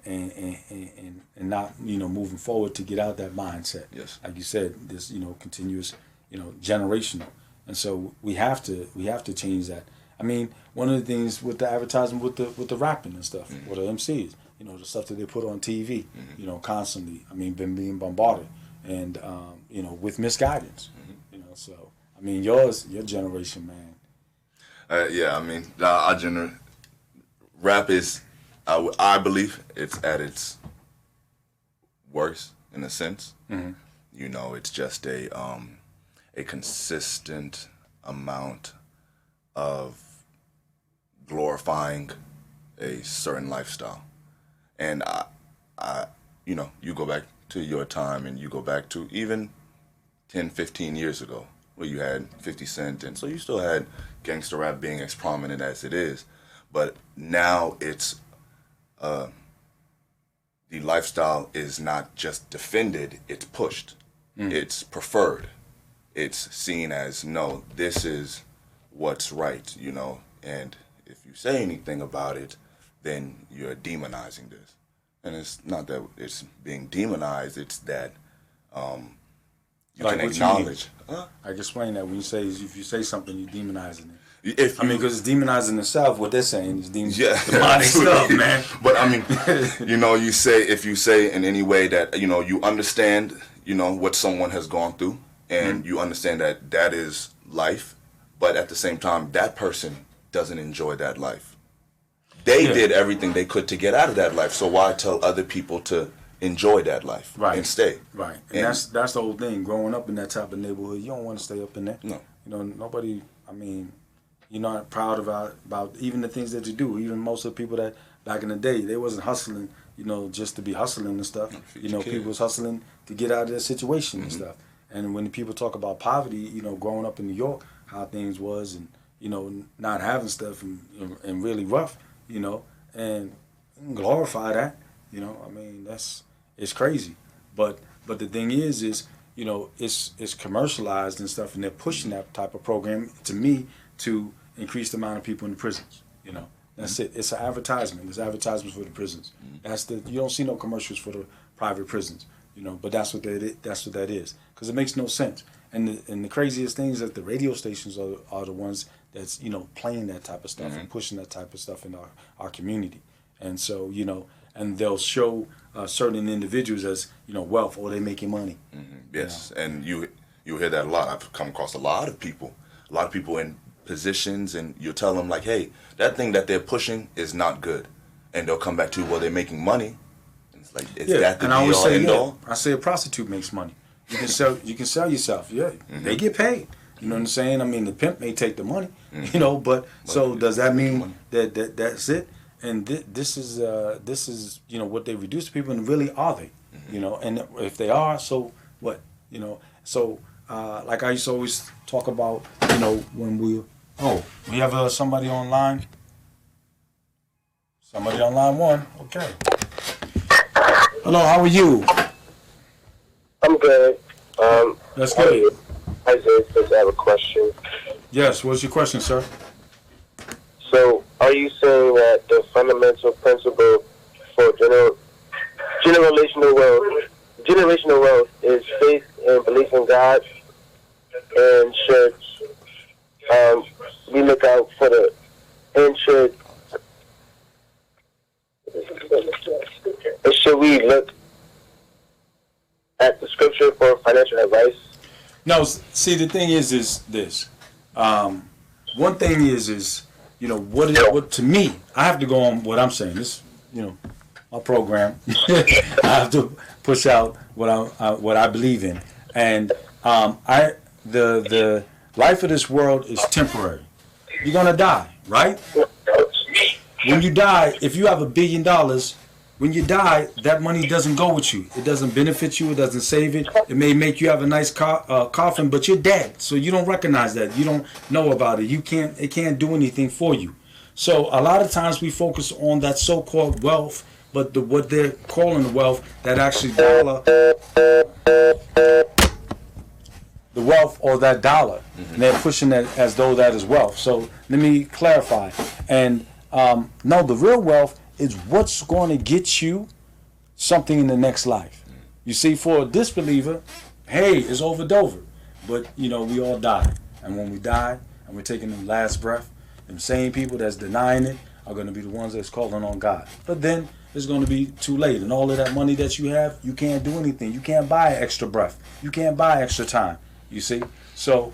not, you know, moving forward to get out that mindset. Yes. Like you said, this, you know, continuous, you know, generational, and so we have to change that. I mean, one of the things with the advertising, with the rapping and stuff, with the MCs, you know, the stuff that they put on TV, you know, constantly. I mean, been being bombarded, and you know, with misguidance, you know. So I mean, your generation, man. Yeah, I mean, our rap is, I believe, it's at its worst in a sense. You You know, it's just a consistent amount of glorifying a certain lifestyle. And you know, you go back to your time and you go back to even 10, 15 years ago where you had 50 Cent, and so you still had gangster rap being as prominent as it is. But now it's the lifestyle is not just defended, it's pushed. It's preferred. It's seen as, no, this is what's right, you know, and if you say anything about it, then you're demonizing this. And it's not that it's being demonized, it's that you Like can what you acknowledge. I can explain that when you say, if you say something, you're demonizing it. If I mean, because it's demonizing itself. What they're saying is yeah, demonic stuff, man. But I mean, you know, if you say in any way that, you know, you understand, you know, what someone has gone through, and you understand that that is life, but at the same time, that person doesn't enjoy that life. They did everything they could to get out of that life. So why tell other people to enjoy that life and stay? Right, and that's the whole thing. Growing up in that type of neighborhood, you don't want to stay up in there. No, you know, nobody. I mean, you're not proud about even the things that you do. Even most of the people that back in the day, they wasn't hustling, you know, just to be hustling and stuff. You know, people was hustling to get out of their situation and stuff. And when people talk about poverty, you know, growing up in New York, how things was, and you know, not having stuff and really rough, you know, and glorify that, you know. I mean, it's crazy. But the thing is, you know, it's commercialized and stuff, and they're pushing that type of program to me to increase the amount of people in the prisons. You know, that's it. It's an advertisement. It's advertisements for the prisons. You don't see no commercials for the private prisons. You know, but that's what that is. Because it makes no sense. And the craziest thing is that the radio stations are the ones that's, you know, playing that type of stuff and pushing that type of stuff in our community. And so, you know, and they'll show certain individuals as, you know, wealth, or they making money. Yes, you know? And you hear that a lot. I've come across a lot of people in positions, and you tell them like, hey, that thing that they're pushing is not good, and they'll come back to you, well, they're making money. And it's like, is that the be all end all? I say a prostitute makes money. You can sell yourself. Yeah, they get paid. You know what I'm saying? I mean, the pimp may take the money, you know, but so does that mean that that's it? And this is you know, what they reduce to people, and really are they? You know, and if they are, so what? You know, so like I used to always talk about, you know, when we have somebody online. Somebody on line one. Okay. Hello, how are you? I'm good. That's good. I just have a question. Yes, what's your question, sir? So, are you saying that the fundamental principle for generational wealth is faith and belief in God, and should we look out for should we look at the scripture for financial advice? No, see, the thing is this. One thing is, you know, what to me, I have to go on what I'm saying. This, you know, my program. I have to push out what I believe in, and the life of this world is temporary. You're gonna die, right? When you die, if you have $1 billion, when you die, that money doesn't go with you. It doesn't benefit you. It doesn't save it. It may make you have a nice coffin, but you're dead, so you don't recognize that. You don't know about it. It can't do anything for you. So a lot of times we focus on that so-called wealth, but what they're calling wealth, that actually dollar, the wealth or that dollar, and they're pushing that as though that is wealth. So let me clarify. And no, the real wealth is what's going to get you something in the next life. You see, for a disbeliever, hey, it's over Dover. But, you know, we all die. And when we die and we're taking the last breath, them same people that's denying it are going to be the ones that's calling on God. But then it's going to be too late. And all of that money that you have, you can't do anything. You can't buy extra breath. You can't buy extra time. You see? So,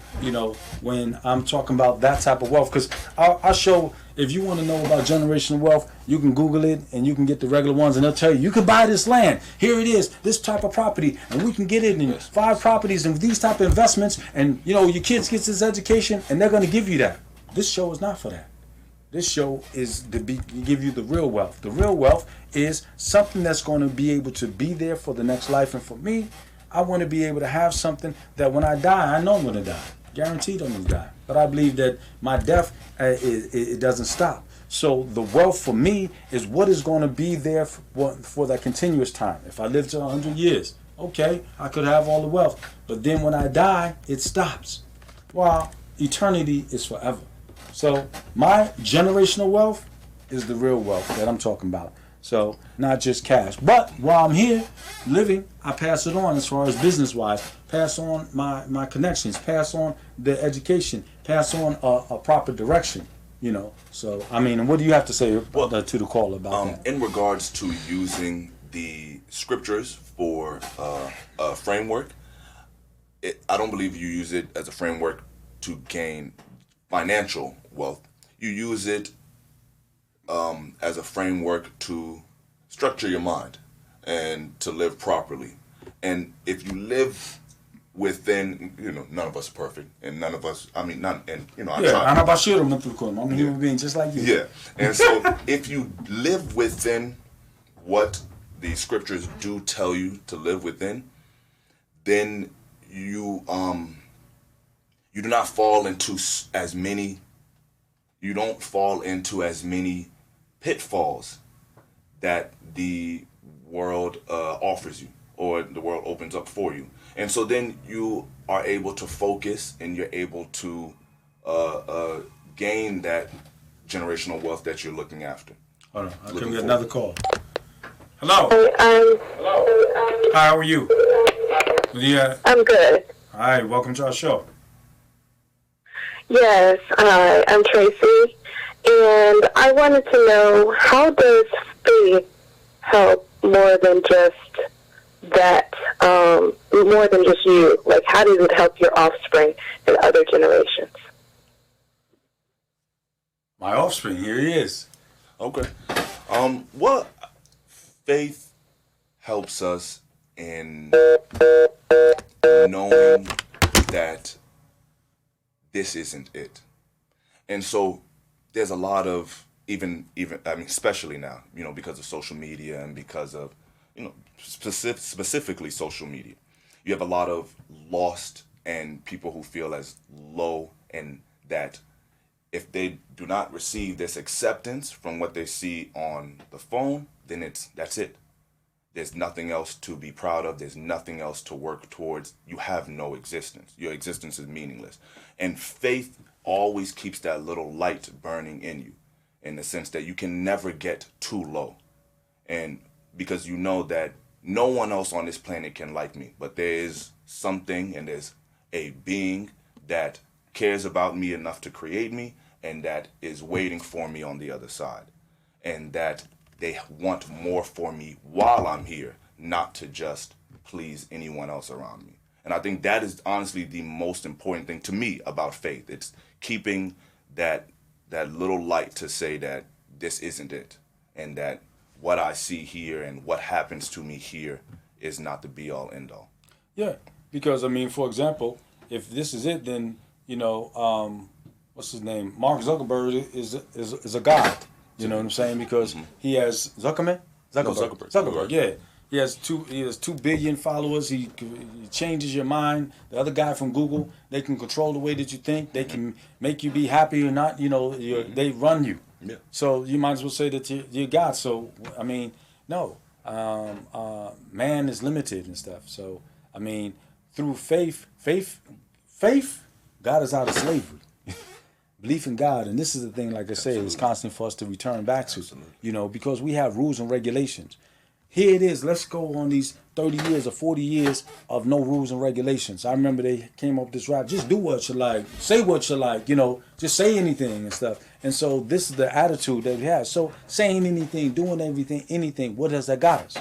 when I'm talking about that type of wealth, because I'll show, if you want to know about generational wealth, you can Google it and you can get the regular ones and they'll tell you can buy this land. Here it is, this type of property, and we can get it in 5 properties and these type of investments, and your kids get this education and they're going to give you that. This show is not for that. This show is to give you the real wealth. The real wealth is something that's going to be able to be there for the next life. And for me, I want to be able to have something that when I die, I know I'm going to die. Guaranteed I'm going to die. But I believe that my death, it doesn't stop. So the wealth for me is what is going to be there for that continuous time. If I live to 100 years, okay, I could have all the wealth. But then when I die, it stops. While eternity is forever. So my generational wealth is the real wealth that I'm talking about. So not just cash. But while I'm here living, I pass it on as far as business-wise. Pass on my connections. Pass on the education. Pass on a proper direction. So, and what do you have to say to the call about that? In regards to using the scriptures for a framework, I don't believe you use it as a framework to gain financial wealth. You use it as a framework to structure your mind and to live properly. And if you live within, none of us are perfect, and none of us, I try. I'm a human being just like you. Yeah, and so if you live within what the scriptures do tell you to live within, then you do not fall into as many. You don't fall into as many pitfalls that the world offers you, or the world opens up for you. And so then you are able to focus, and you're able to gain that generational wealth that you're looking after. Hold on, I'll give you another call. Hello. Hello. Hi, how are you? Yeah. I'm good. Hi, welcome to our show. Yes, I'm Tracy, and I wanted to know, how does faith help more than just that, more than just you? Like, how does it help your offspring and other generations? My offspring, here he is. Okay. Well, faith helps us in knowing that this isn't it. And so there's a lot of, especially now, because of social media and because of, specifically social media, you have a lot of lost and people who feel as low, and that if they do not receive this acceptance from what they see on the phone, then that's it. There's nothing else to be proud of. There's nothing else to work towards. You have no existence. Your existence is meaningless. And faith always keeps that little light burning in you, in the sense that you can never get too low. And because you know that no one else on this planet can like me, but there is something, and there's a being that cares about me enough to create me, and that is waiting for me on the other side. And that they want more for me while I'm here, not to just please anyone else around me. And I think that is honestly the most important thing to me about faith. It's keeping that little light to say that this isn't it, and that what I see here and what happens to me here is not the be-all, end-all. Yeah, because, for example, if this is it, then, what's his name? Mark Zuckerberg is a god. You know what I'm saying? Because he has Zuckerberg. Yeah, he has 2 billion followers. He changes your mind. The other guy from Google, they can control the way that you think. They can make you be happy or not. They run you. Yeah. So you might as well say that you're God. So no, man is limited and stuff. So through faith, God is out of slavery. Belief in God, and this is the thing, like I say, it's constant for us to return back to, because we have rules and regulations. Here it is, let's go on these 30 years or 40 years of no rules and regulations. I remember they came up with this rap, just do what you like, say what you like, just say anything and stuff. And so this is the attitude that we have. So saying anything, doing everything, anything, what has that got us?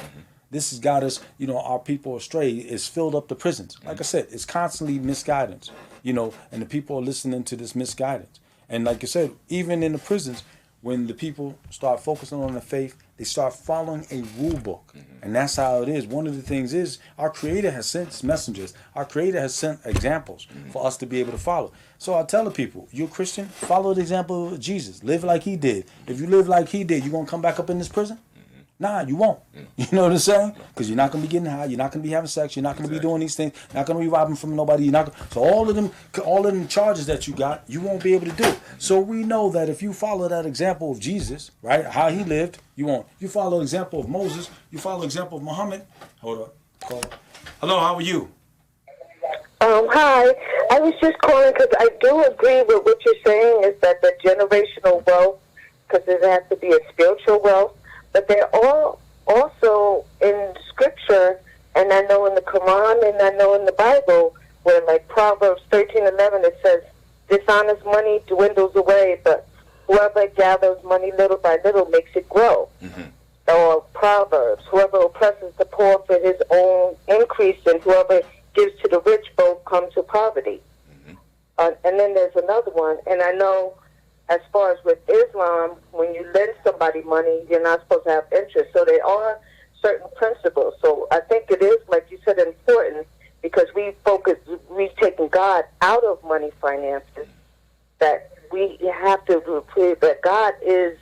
This has got us, our people astray. It's filled up the prisons. Like I said, it's constantly misguidance, and the people are listening to this misguidance. And like I said, even in the prisons, when the people start focusing on the faith, they start following a rule book. And that's how it is. One of the things is our Creator has sent messengers. Our Creator has sent examples for us to be able to follow. So I tell the people, you're a Christian, follow the example of Jesus. Live like he did. If you live like he did, you going to come back up in this prison? Nah, you won't. You know what I'm saying? Because you're not going to be getting high. You're not going to be having sex. You're not going to be doing these things. You're not going to be robbing from nobody. You're not. So all of them charges that you got, you won't be able to do. So we know that if you follow that example of Jesus, right, how he lived, you won't. You follow the example of Moses. You follow the example of Muhammad. Hold up. Call. Hello, how are you? Hi. I was just calling because I do agree with what you're saying is that the generational wealth, because it has to be a spiritual wealth, but they're all also in Scripture, and I know in the Quran, and I know in the Bible, where like Proverbs 13:11, it says, dishonest money dwindles away, but whoever gathers money little by little makes it grow. Or Proverbs, whoever oppresses the poor for his own increase, and whoever gives to the rich both come to poverty. And then there's another one, and I know as far as with Islam, when you lend somebody money, you're not supposed to have interest. So there are certain principles. So I think it is, like you said, important because we've taken God out of money finances, that we have to believe that God is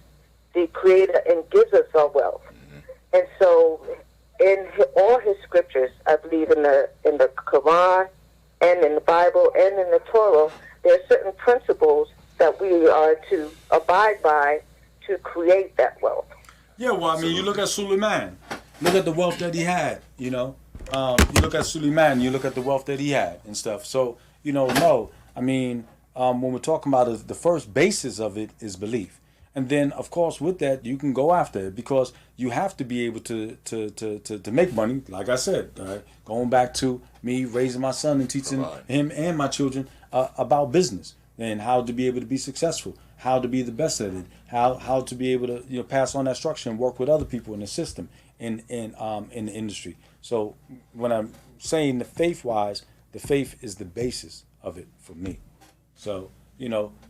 the creator and gives us our wealth. And so in all his scriptures, I believe in the Quran and in the Bible and in the Torah, there are certain principles that we are to abide by to create that wealth. Yeah, well, I mean, you look at Suleiman. Look at the wealth that he had, You look at Suleiman, you look at the wealth that he had and stuff. So, no. I mean, when we're talking about it, the first basis of it is belief. And then, of course, with that, you can go after it because you have to be able to make money, like I said, right? Going back to me raising my son and teaching him and my children about business. And how to be able to be successful, how to be the best at it, how to be able to pass on that structure and work with other people in the system in the industry. So when I'm saying the faith-wise, the faith is the basis of it for me. So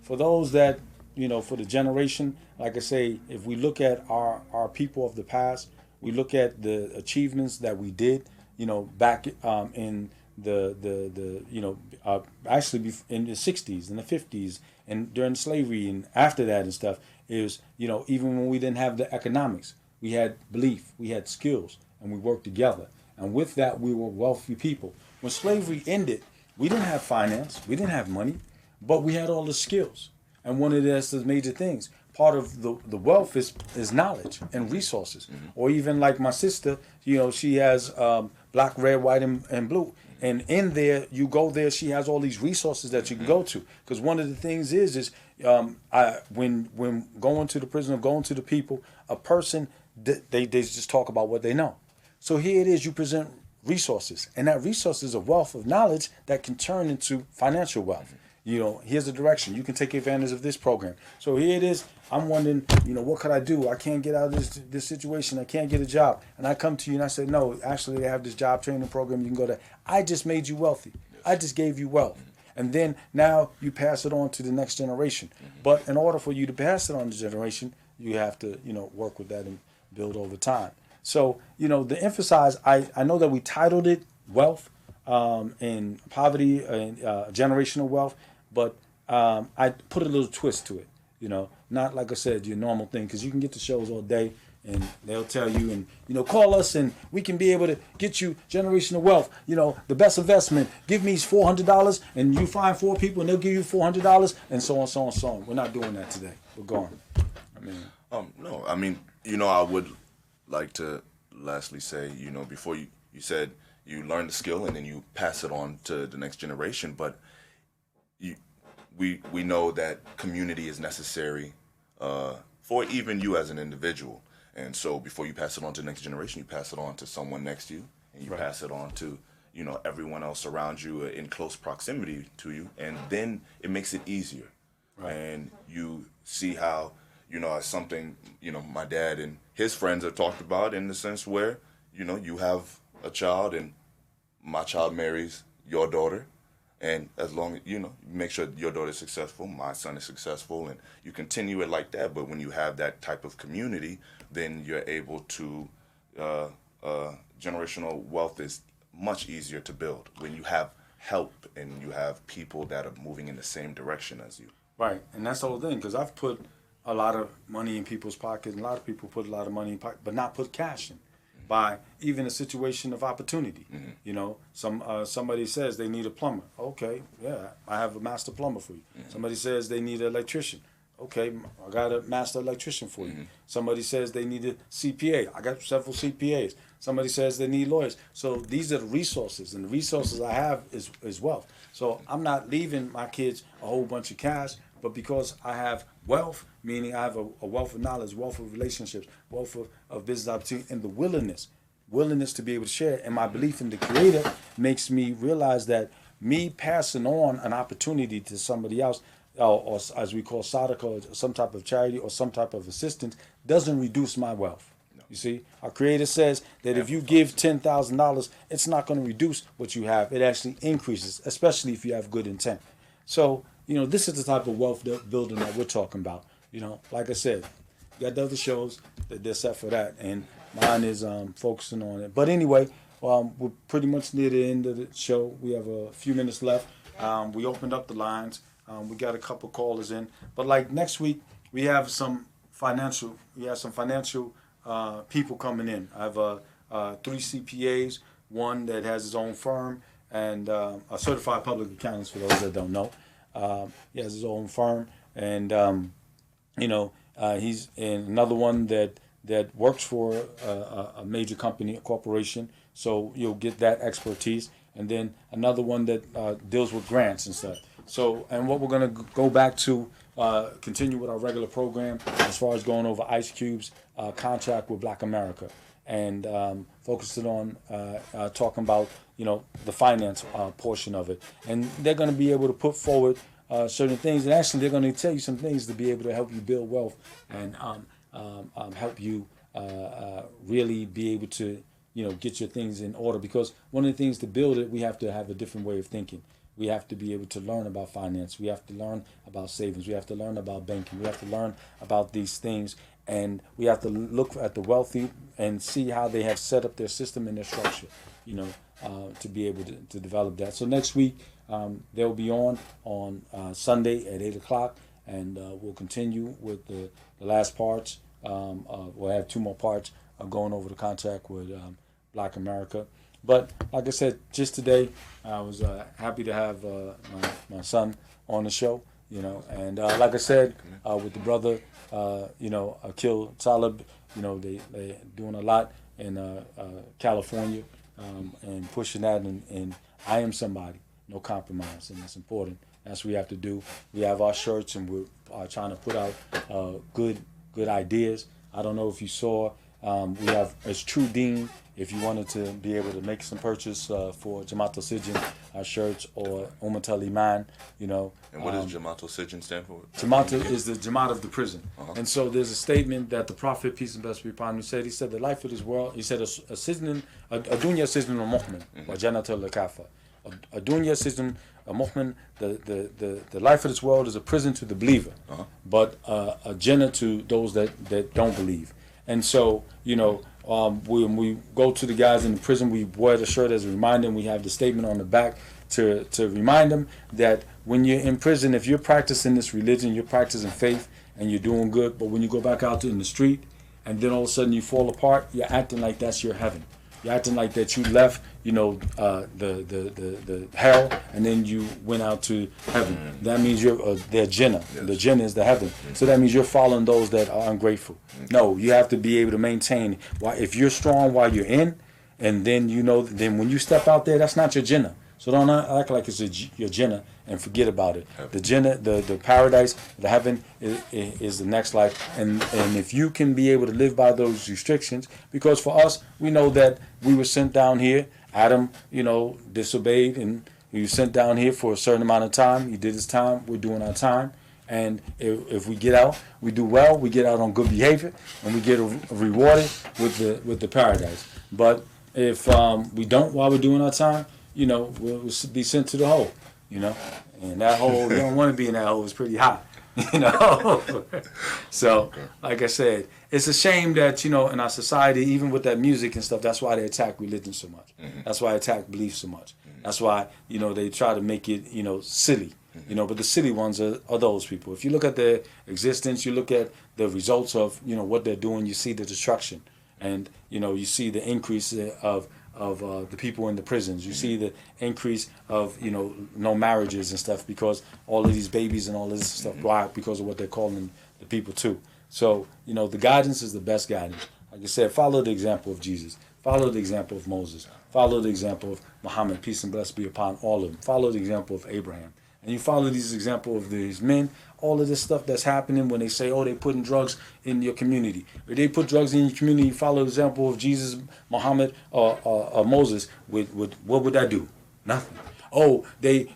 for those that for the generation, like I say, if we look at our people of the past, we look at the achievements that we did, back in actually in the 60s and the 50s and during slavery and after that and stuff, is even when we didn't have the economics, we had belief, we had skills, and we worked together, and with that we were wealthy people. When slavery ended, we didn't have finance, we didn't have money, but we had all the skills. And one of the major things, part of the wealth is knowledge and resources. Or even like my sister, she has black, red, white, and blue. And in there, you go there, she has all these resources that you can go to. Because one of the things is when going to the prison or going to the people, a person, they just talk about what they know. So here it is, you present resources. And that resource is a wealth of knowledge that can turn into financial wealth. Here's the direction. You can take advantage of this program. So here it is. I'm wondering, what could I do? I can't get out of this situation. I can't get a job. And I come to you and I say, no, actually they have this job training program. You can go there. I just made you wealthy. I just gave you wealth. And then now you pass it on to the next generation. But in order for you to pass it on to the generation, you have to, work with that and build over time. So, the emphasize, I know that we titled it Wealth and Poverty and Generational Wealth. But I put a little twist to it, not like I said, your normal thing, because you can get the shows all day and they'll tell you and, call us and we can be able to get you generational wealth, the best investment. Give me $400 and you find 4 people and they'll give you $400 and so on, so on, so on. We're not doing that today. We're gone. No, I mean, I would like to lastly say, before you said you learn the skill and then you pass it on to the next generation, but we know that community is necessary for even you as an individual. And so before you pass it on to the next generation, you pass it on to someone next to you, and you pass it on to everyone else around you in close proximity to you, and then it makes it easier. Right. And you see how, as something, my dad and his friends have talked about, in the sense where, you have a child, and my child marries your daughter, and as long as you make sure your daughter is successful, my son is successful, and you continue it like that. But when you have that type of community, then you're able to generational wealth is much easier to build when you have help and you have people that are moving in the same direction as you. Right, and that's the whole thing. Because I've put a lot of money in people's pockets, and a lot of people put a lot of money in pocket, but not put cash in. By even a situation of opportunity, somebody says they need a plumber. Okay, yeah, I have a master plumber for you. Somebody says they need an electrician. Okay, I got a master electrician for you. Somebody says they need a CPA. I got several CPAs. Somebody says they need lawyers. So these are the resources, and the resources I have is wealth. So I'm not leaving my kids a whole bunch of cash, but because I have wealth, meaning I have a wealth of knowledge, wealth of relationships, wealth of business opportunity, and the willingness to be able to share. And my belief in the Creator makes me realize that me passing on an opportunity to somebody else, or as we call sadaqah, or some type of charity or some type of assistance, doesn't reduce my wealth. No. You see, our Creator says that if you give $10,000, it's not going to reduce what you have. It actually increases, especially if you have good intent. So, this is the type of wealth building that we're talking about. Like I said, you got the other shows that they're set for that, and mine is focusing on it. But anyway, we're pretty much near the end of the show. We have a few minutes left. We opened up the lines. We got a couple callers in. But like next week, we have some financial people coming in. I have 3 CPAs, one that has his own firm, and a certified public accountant for those that don't know. He has his own firm, and he's in another one that works for a major company, a corporation. So you'll get that expertise, and then another one that deals with grants and stuff. So, and what we're going to go back to, continue with our regular program as far as going over Ice Cube's contract with Black America, and focusing on talking about the finance portion of it. And they're going to be able to put forward certain things, and actually they're going to tell you some things to be able to help you build wealth and help you really be able to get your things in order. Because one of the things to build it, we have to have a different way of thinking. We have to be able to learn about finance. We have to learn about savings. We have to learn about banking. We have to learn about these things. And we have to look at the wealthy and see how they have set up their system and their structure, to be able to develop that. So next week, they'll be on Sunday at 8 o'clock, and we'll continue with the last parts. We'll have 2 more parts going over the contract with Black America. But like I said, just today, I was happy to have my son on the show, and like I said, with the brother, Akil Talib, they doing a lot in California, and pushing that, and I am somebody, no compromise, and that's important. That's what we have to do. We have our shirts, and we're trying to put out good ideas. I don't know if you saw, we have as True Dean. If you wanted to be able to make some purchase for Jamaat al-Sijin shirts or Ummat al-Iman, And what does Jamaat al-Sijin stand for? Jamaat is the Jamaat of the prison. And so there's a statement that the Prophet, peace and blessings be upon him, said. He said the life of this world, he said, a dunya sijnun al-mu'min wa jannat al-kafa. A dunya sijnun al-mu'min, the life of this world is a prison to the believer, but a jannah to those that don't believe. And so, when we go to the guys in the prison, we wear the shirt as a reminder, and we have the statement on the back to remind them that when you're in prison, if you're practicing this religion, you're practicing faith, and you're doing good, but when you go back out in the street, and then all of a sudden you fall apart, you're acting like that's your heaven. You're acting like that you left, the hell, and then you went out to heaven. That means you're their Jannah. Yes. The Jannah is the heaven. So that means you're following those that are ungrateful. No, you have to be able to maintain. If you're strong while you're in, and then then when you step out there, that's not your Jannah. So don't act like it's your Jannah and forget about it. The Jannah, the paradise, the heaven is the next life. And if you can be able to live by those restrictions, because for us, we know that we were sent down here. Adam, disobeyed, and he was sent down here for a certain amount of time. He did his time. We're doing our time. And if we get out, we do well. We get out on good behavior, and we get rewarded with the paradise. But if we don't while we're doing our time, we'll be sent to the hole. And that hole, you don't want to be in that hole. It's pretty hot. So, like I said, it's a shame that, in our society, even with that music and stuff, that's why they attack religion so much. That's why they attack belief so much. That's why, they try to make it, silly. But the silly ones are those people. If you look at their existence, you look at the results of, what they're doing, you see the destruction. And, you see the increase of the people in the prisons. You see the increase of, no marriages and stuff because all of these babies and all this stuff. Why? Because of what they're calling the people too. So, the guidance is the best guidance. Like I said, follow the example of Jesus. Follow the example of Moses. Follow the example of Muhammad. Peace and blessings be upon all of them. Follow the example of Abraham. And you follow these examples of these men, all of this stuff that's happening when they say, oh, they're putting drugs in your community. If they put drugs in your community, you follow the example of Jesus, Muhammad, or Moses, what would that do? Nothing. Oh, they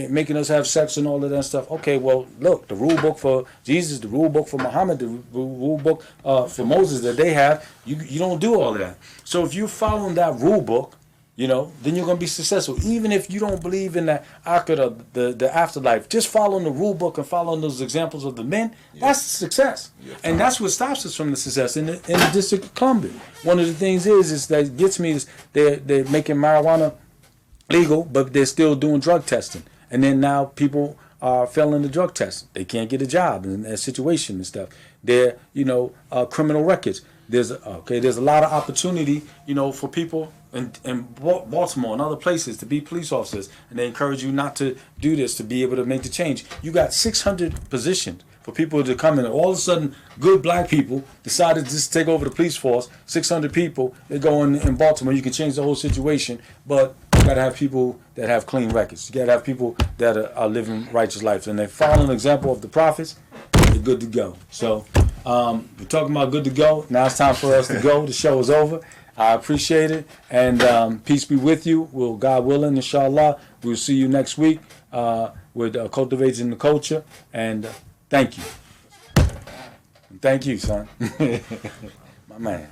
making us have sex and all of that stuff. Okay, well, look, the rule book for Jesus, the rule book for Muhammad, the rule book for Moses that they have, you don't do all of that. So if you're following that rule book, then you're going to be successful. Even if you don't believe in the the afterlife, just following the rule book and following those examples of the men, that's success. And that's what stops us from the success in the District of Columbia. One of the things is that gets me is they're making marijuana legal, but they're still doing drug testing. And then now people are failing the drug test. They can't get a job in that situation and stuff. They're, criminal records. There's a lot of opportunity, for people in Baltimore and other places to be police officers, and they encourage you not to do this to be able to make the change. You got 600 positions for people to come in. All of a sudden, good black people decided to just take over the police force. 600 people, they go in Baltimore. You can change the whole situation, but you got to have people that have clean records. You got to have people that are living righteous lives, and they follow an example of the prophets. They're good to go. So we're talking about good to go. Now it's time for us to go. The show is over. I appreciate it, and peace be with you. Will God willing, inshallah, we'll see you next week with Cultivating the Culture, and thank you. Thank you, son. My man.